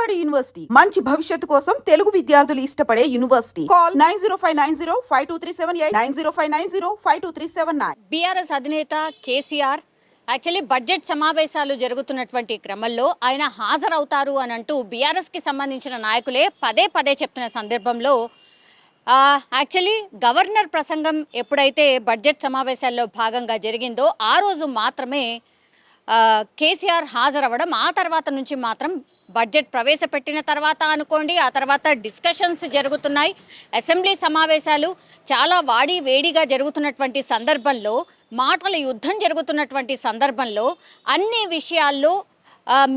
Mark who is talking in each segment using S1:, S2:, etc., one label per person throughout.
S1: Vijayawada university మంచి భవిష్యత్తు కోసం తెలుగు విద్యార్థులు ఇష్టపడే యూనివర్సిటీ. కాల్ 9059052378 9059052379.
S2: బీఆర్ఎస్ అధినేత కేసీఆర్ యాక్చువల్లీ బడ్జెట్ సమావేశాలు జరుగుతున్నటువంటి క్రమంలో ఆయన హాజరవుతారు అని అంటూ బీఆర్ఎస్కి సంబంధించిన నాయకులే పదే పదే చెప్తున్న సందర్భంలో యాక్చువల్లీ గవర్నర్ ప్రసంగం ఎప్పుడైతే బడ్జెట్ సమావేశాల్లో భాగంగా జరిగిందో ఆ రోజు మాత్రమే కేసీఆర్ హాజరవ్వడం, ఆ తర్వాత నుంచి మాత్రం బడ్జెట్ ప్రవేశపెట్టిన తర్వాత అనుకోండి, ఆ తర్వాత డిస్కషన్స్ జరుగుతున్నాయి. అసెంబ్లీ సమావేశాలు చాలా వేడిగా జరుగుతున్నటువంటి సందర్భంలో, మాటల యుద్ధం జరుగుతున్నటువంటి సందర్భంలో అన్ని విషయాల్లో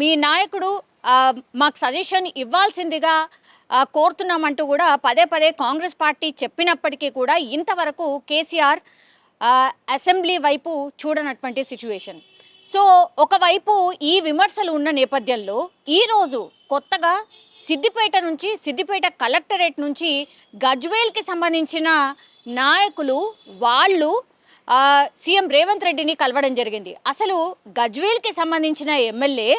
S2: మీ నాయకుడు మాకు సజెషన్ ఇవ్వాల్సిందిగా కోరుతున్నామంటూ కూడా పదే పదే కాంగ్రెస్ పార్టీ చెప్పినప్పటికీ కూడా ఇంతవరకు కేసీఆర్ అసెంబ్లీ వైపు చూడనటువంటి సిచ్యువేషన్. సో ఒకవైపు ఈ విమర్శలు ఉన్న నేపథ్యంలో ఈరోజు కొత్తగా సిద్దిపేట కలెక్టరేట్ నుంచి గజ్వేల్కి సంబంధించిన నాయకులు వాళ్ళు సీఎం రేవంత్ రెడ్డిని కలవడం జరిగింది. అసలు గజ్వేల్కి సంబంధించిన ఎమ్మెల్యే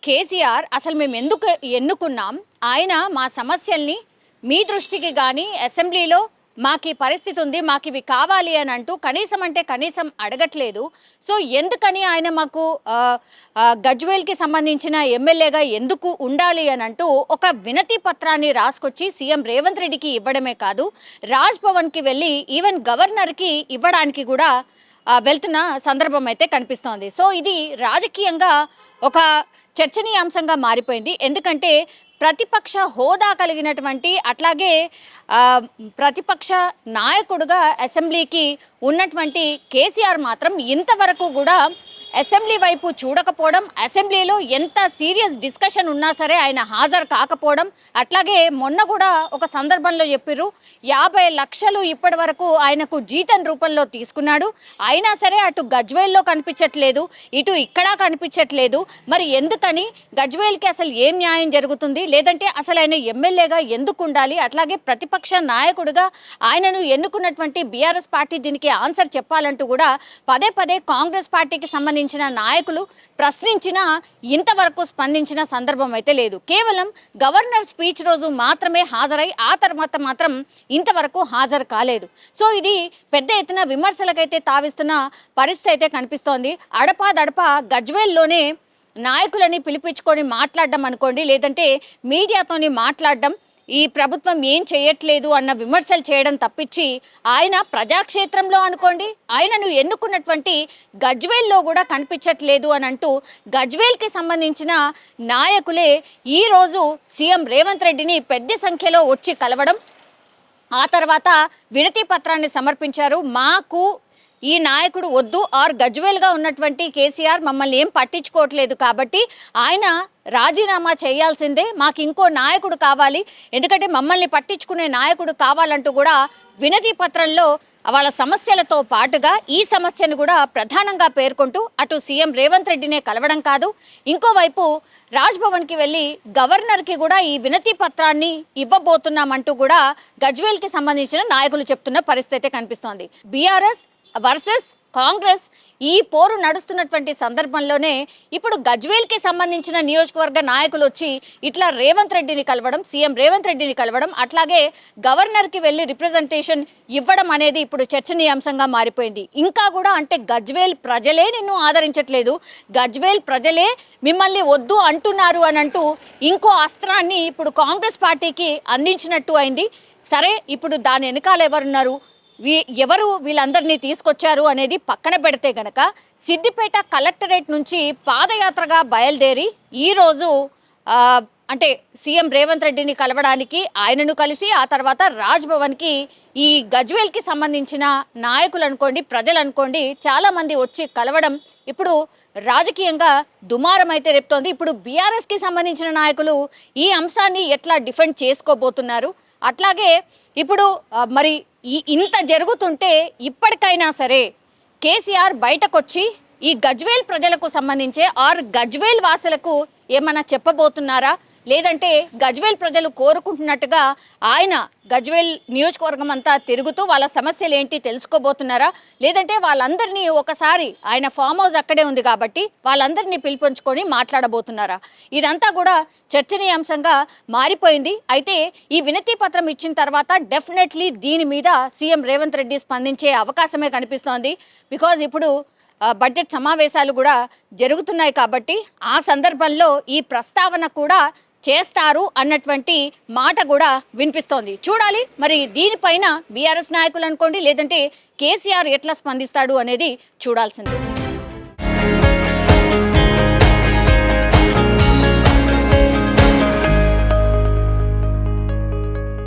S2: కేసీఆర్ అసలు మేము ఎందుకు ఎన్నుకున్నాం, ఆయన మా సమస్యల్ని మీ దృష్టికి కానీ అసెంబ్లీలో మాకు ఈ పరిస్థితి ఉంది, మాకు ఇవి కావాలి అని అంటూ కనీసం అడగట్లేదు. సో ఎందుకని ఆయన మాకు గజ్వేల్కి సంబంధించిన ఎమ్మెల్యేగా ఎందుకు ఉండాలి అని అంటూ ఒక వినతి పత్రాన్ని రాసుకొచ్చి సీఎం రేవంత్ రెడ్డికి ఇవ్వడమే కాదు, రాజ్ భవన్కి వెళ్ళి ఈవెన్ గవర్నర్కి ఇవ్వడానికి కూడా వెళ్తున్న సందర్భం అయితే కనిపిస్తోంది. సో ఇది రాజకీయంగా ఒక చర్చనీయాంశంగా మారిపోయింది. ఎందుకంటే ప్రతిపక్ష హోదా కలిగినటువంటి అట్లాగే ప్రతిపక్ష నాయకుడుగా అసెంబ్లీకి ఉన్నటువంటి కేసీఆర్ మాత్రం ఇంతవరకు కూడా అసెంబ్లీ వైపు చూడకపోవడం, అసెంబ్లీలో ఎంత సీరియస్ డిస్కషన్ ఉన్నా సరే ఆయన హాజరు కాకపోవడం, అట్లాగే మొన్న కూడా ఒక సందర్భంలో చెప్పారు 50 లక్షలు ఇప్పటి వరకు ఆయనకు జీతం రూపంలో తీసుకున్నాడు, అయినా సరే అటు గజ్వేల్లో కనిపించట్లేదు, ఇటు ఇక్కడ కనిపించట్లేదు. మరి ఎందుకని, గజ్వేల్కి అసలు ఏం న్యాయం జరుగుతుంది, లేదంటే అసలు ఆయన ఎమ్మెల్యేగా ఎందుకు ఉండాలి, అట్లాగే ప్రతిపక్ష నాయకుడిగా ఆయనను ఎన్నుకున్నటువంటి బీఆర్ఎస్ పార్టీ దీనికి ఆన్సర్ చెప్పాలంటూ కూడా పదే పదే కాంగ్రెస్ పార్టీకి సంబంధించిన నాయకులు ప్రశ్నించినా ఇంతవరకు స్పందించిన సందర్భం అయితే లేదు. కేవలం గవర్నర్ స్పీచ్ రోజు మాత్రమే హాజరై ఆ తర్వాత మాత్రం ఇంతవరకు హాజరు కాలేదు. సో ఇది పెద్ద ఎత్తున విమర్శలకైతే తావిస్తున్న పరిస్థితి అయితే కనిపిస్తోంది. అడపాదడపా గజ్వేల్లోనే నాయకులని పిలిపించుకొని మాట్లాడడం అనుకోండి, లేదంటే మీడియాతోని మాట్లాడడం, ఈ ప్రభుత్వం ఏం చేయట్లేదు అన్న విమర్శలు చేయడం తప్పించి ఆయన ప్రజాక్షేత్రంలో అనుకోండి, ఆయనను ఎన్నుకున్నటువంటి గజ్వేల్లో కూడా కనిపించట్లేదు అని అంటూ గజ్వేల్కి సంబంధించిన నాయకులే ఈరోజు సీఎం రేవంత్ రెడ్డిని పెద్ద సంఖ్యలో వచ్చి కలవడం, ఆ తర్వాత వినతి పత్రాన్ని సమర్పించారు. మాకు ఈ నాయకుడు వద్దు, ఆర్ గజ్వేల్గా ఉన్నటువంటి కేసీఆర్ మమ్మల్ని ఏం పట్టించుకోవట్లేదు కాబట్టి ఆయన రాజీనామా చేయాల్సిందే, మాకు ఇంకో నాయకుడు కావాలి, ఎందుకంటే మమ్మల్ని పట్టించుకునే నాయకుడు కావాలంటూ కూడా వినతి పత్రంలో వాళ్ళ సమస్యలతో పాటుగా ఈ సమస్యను కూడా ప్రధానంగా పేర్కొంటూ అటు సీఎం రేవంత్ రెడ్డినే కలవడం కాదు, ఇంకోవైపు రాజ్ భవన్కి వెళ్ళి గవర్నర్కి కూడా ఈ వినతి పత్రాన్ని ఇవ్వబోతున్నామంటూ కూడా గజ్వేల్కి సంబంధించిన నాయకులు చెప్తున్న పరిస్థితి కనిపిస్తోంది. బీఆర్ఎస్ వర్సెస్ కాంగ్రెస్ ఈ పోరు నడుస్తున్నటువంటి సందర్భంలోనే ఇప్పుడు గజ్వేల్కి సంబంధించిన నియోజకవర్గ నాయకులు వచ్చి ఇట్లా రేవంత్ రెడ్డిని కలవడం, సీఎం రేవంత్ రెడ్డిని కలవడం, అట్లాగే గవర్నర్కి వెళ్ళి రిప్రజెంటేషన్ ఇవ్వడం అనేది ఇప్పుడు చర్చనీయాంశంగా మారిపోయింది. ఇంకా కూడా అంటే గజ్వేల్ ప్రజలే నిన్ను ఆదరించట్లేదు, గజ్వేల్ ప్రజలే మిమ్మల్ని వద్దు అంటున్నారు అని అంటూ ఇంకో అస్త్రాన్ని ఇప్పుడు కాంగ్రెస్ పార్టీకి అందించినట్టు అయింది. సరే, ఇప్పుడు దాని వెనకాల ఎవరున్నారు, ఎవరు వీళ్ళందరినీ తీసుకొచ్చారు అనేది పక్కన పెడితే గనక సిద్దిపేట కలెక్టరేట్ నుంచి పాదయాత్రగా బయలుదేరి ఈరోజు అంటే సీఎం రేవంత్ రెడ్డిని కలవడానికి ఆయనను కలిసి ఆ తర్వాత రాజ్ భవన్కి ఈ గజ్వేల్కి సంబంధించిన నాయకులు అనుకోండి, ప్రజలు అనుకోండి, చాలామంది వచ్చి కలవడం ఇప్పుడు రాజకీయంగా దుమారం అయితే రేపుతోంది. ఇప్పుడు బీఆర్ఎస్కి సంబంధించిన నాయకులు ఈ అంశాన్ని ఎట్లా డిఫెండ్ చేసుకోబోతున్నారు, అట్లాగే ఇప్పుడు మరి ఇంత జరుగుతుంటే ఇప్పటికైనా సరే కేసీఆర్ బయటకొచ్చి ఈ గజ్వేల్ ప్రజలకు సంబంధించే ఆర్ గజ్వేల్ వాసులకు ఏమన్నా చెప్పబోతున్నారా, లేదంటే గజ్వేల్ ప్రజలు కోరుకుంటున్నట్టుగా ఆయన గజ్వేల్ నియోజకవర్గం అంతా తిరుగుతూ వాళ్ళ సమస్యలు ఏంటి తెలుసుకోబోతున్నారా, లేదంటే వాళ్ళందరినీ ఒకసారి ఆయన ఫామ్ హౌస్ అక్కడే ఉంది కాబట్టి వాళ్ళందరినీ పిలిపించుకొని మాట్లాడబోతున్నారా? ఇదంతా కూడా చర్చనీయాంశంగా మారిపోయింది. అయితే ఈ వినతి పత్రం ఇచ్చిన తర్వాత డెఫినెట్లీ దీని మీద సీఎం రేవంత్ రెడ్డి స్పందించే అవకాశమే కనిపిస్తోంది. బికాజ్ ఇప్పుడు బడ్జెట్ సమావేశాలు కూడా జరుగుతున్నాయి కాబట్టి ఆ సందర్భంలో ఈ ప్రస్తావన కూడా చేస్తారు అన్నటువంటి మాట కూడా వినిపిస్తోంది. చూడాలి మరి దీనిపైన బీఆర్ఎస్ నాయకులు అనుకోండి, లేదంటే కేసీఆర్ ఎట్లా స్పందిస్తాడు అనేది చూడాల్సింది.